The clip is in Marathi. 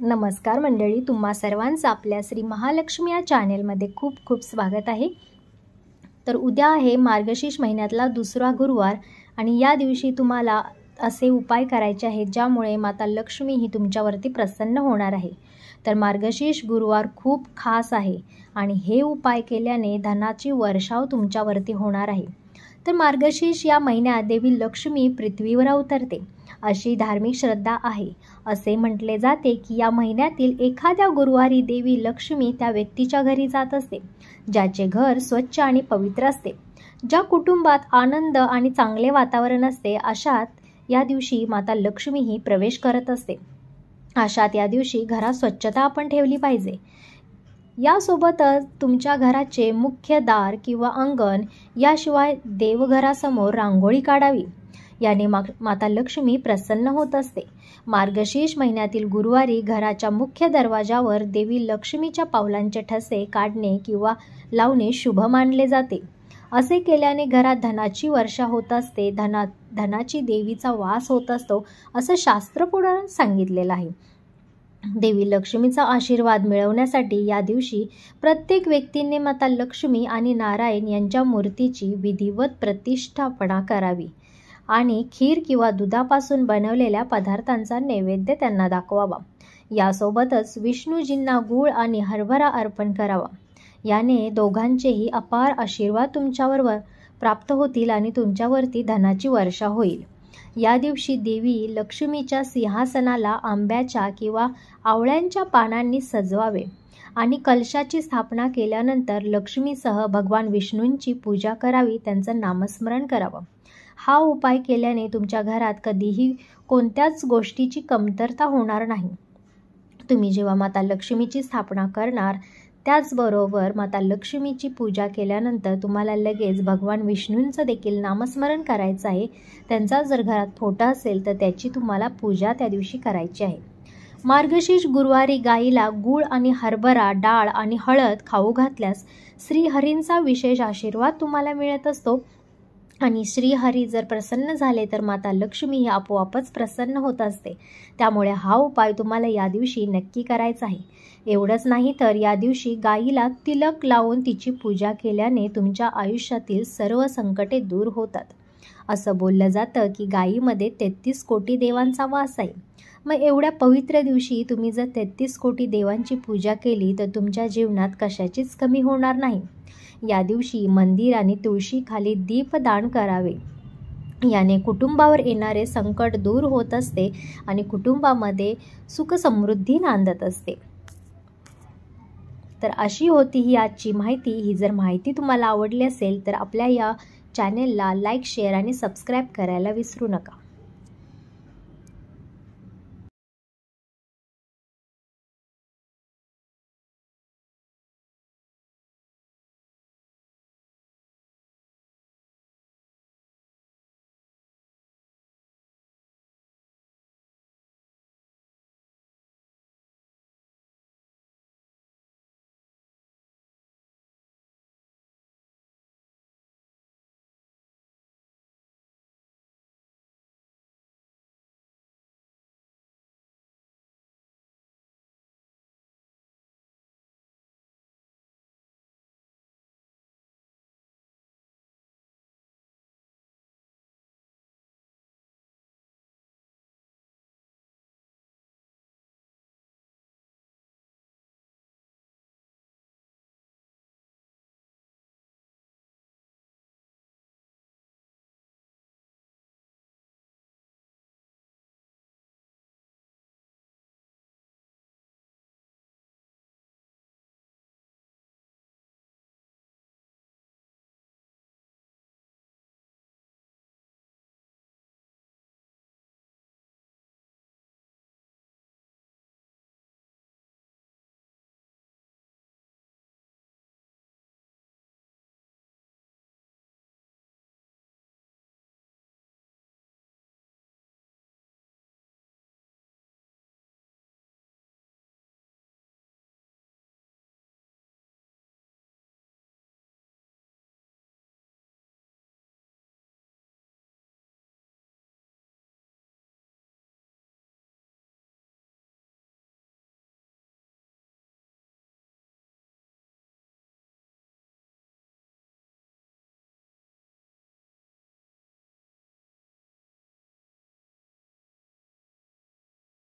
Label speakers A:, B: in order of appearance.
A: नमस्कार मंडळी, तुम्हा सर्वांचं आपल्या श्री महालक्ष्मी या चॅनेलमध्ये खूप खूप स्वागत आहे। तर उद्या आहे मार्गशीर्ष महिन्यातला दुसरा गुरुवार आणि या दिवशी तुम्हाला असे उपाय करायचे आहेत ज्यामुळे माता लक्ष्मी ही तुमच्यावरती प्रसन्न होणार आहे। तर मार्गशीर्ष गुरुवार खूप खास आहे आणि हे उपाय केल्याने धनाची वर्षाव तुमच्यावरती होणार आहे। तर मार्गशीर्ष या महिन्यात देवी लक्ष्मी पृथ्वीवर अवतरते अशी धार्मिक श्रद्धा आहे। असे म्हटले जाते की या महिन्यातील एखाद्या गुरुवारी देवी लक्ष्मी त्या व्यक्तीच्या घरी जात असते ज्याचे घर स्वच्छ आणि पवित्र असते। ज्या कुटुंबात आनंद आणि चांगले वातावरण असते अशात या दिवशी माता लक्ष्मी ही प्रवेश करत असते। अशात या दिवशी घरात स्वच्छता आपण ठेवली पाहिजे। यासोबतच तुमच्या घराचे मुख्य दार किंवा अंगण याशिवाय देवघरासमोर रांगोळी काढावी। याने माता लक्ष्मी प्रसन्न होत असते। मार्गशीर्ष महिन्यातील गुरुवारी घराच्या मुख्य दरवाजावर देवी लक्ष्मीच्या पावलांचे ठसे काढणे किंवा लावणे शुभ मानले जाते। असे केल्याने घरात धनाची वर्षा होत असते, धनाची देवीचा वास होत असतो असं शास्त्रपुराणात सांगितलेलं आहे। देवी लक्ष्मीचा आशीर्वाद मिळवण्यासाठी या दिवशी प्रत्येक व्यक्तीने माता लक्ष्मी आणि नारायण यांच्या मूर्तीची विधिवत प्रतिष्ठापना करावी आणि खीर किंवा दुधापासून बनवलेल्या पदार्थांचा नैवेद्य त्यांना दाखवावा। यासोबतच विष्णूजींना गूळ आणि हरभरा अर्पण करावा। याने दोघांचेही अपार आशीर्वाद तुमच्यावर प्राप्त होतील आणि तुमच्यावरती धनाची वर्षा होईल। या दिवशी देवी लक्ष्मीच्या सिंहासनाला आंब्याच्या किंवा आवळ्यांच्या पानांनी सजवावे आणि कलशाची स्थापना केल्यानंतर लक्ष्मीसह भगवान विष्णूंची पूजा करावी, त्यांचं नामस्मरण करावं। हा उपाय केल्याने तुमच्या घरात कधीही कोणत्याच गोष्टीची कमतरता होणार नाही। तुम्ही जेव्हा माता लक्ष्मीची स्थापना करणार त्याचबरोबर माता लक्ष्मीची पूजा केल्यानंतर तुम्हाला लगेच भगवान विष्णूंचं देखील नामस्मरण करायचं आहे। त्यांचा जर घरात फोटो असेल तर त्याची तुम्हाला पूजा त्या दिवशी करायची आहे। मार्गशीर्ष गुरुवारी गाईला गूळ आणि हरभरा डाळ आणि हळद खाऊ घातल्यास श्रीहरींचा विशेष आशीर्वाद तुम्हाला मिळत असतो आणि श्रीहरी जर प्रसन्न झाले तर माता लक्ष्मी ही आपोआपच प्रसन्न होत असते। त्यामुळे हा उपाय तुम्हाला या दिवशी नक्की करायचा आहे। एवढंच नाही तर या दिवशी गाईला तिलक लावून तिची पूजा केल्याने तुमच्या आयुष्यातील सर्व संकटे दूर होतात। असं बोललं जातं की गाईमध्ये 33 कोटी देवांचा वास आहे। मग एवढ्या पवित्र दिवशी तुम्ही जर 33 कोटी देवांची पूजा केली तर तुमच्या जीवनात कशाचीच कमी होणार नाही। या दिवशी मंदिर आणि तुळशीखाली दीपदान करावे। याने कुटुंबावर येणारे संकट दूर होत असते आणि कुटुंबामध्ये सुख समृद्धी नांदत असते। तर अशी होती ही आजची माहिती। ही जर माहिती तुम्हाला आवडली असेल तर आपल्या या चॅनेलला लाईक, शेअर आणि सबस्क्राईब करायला विसरू नका।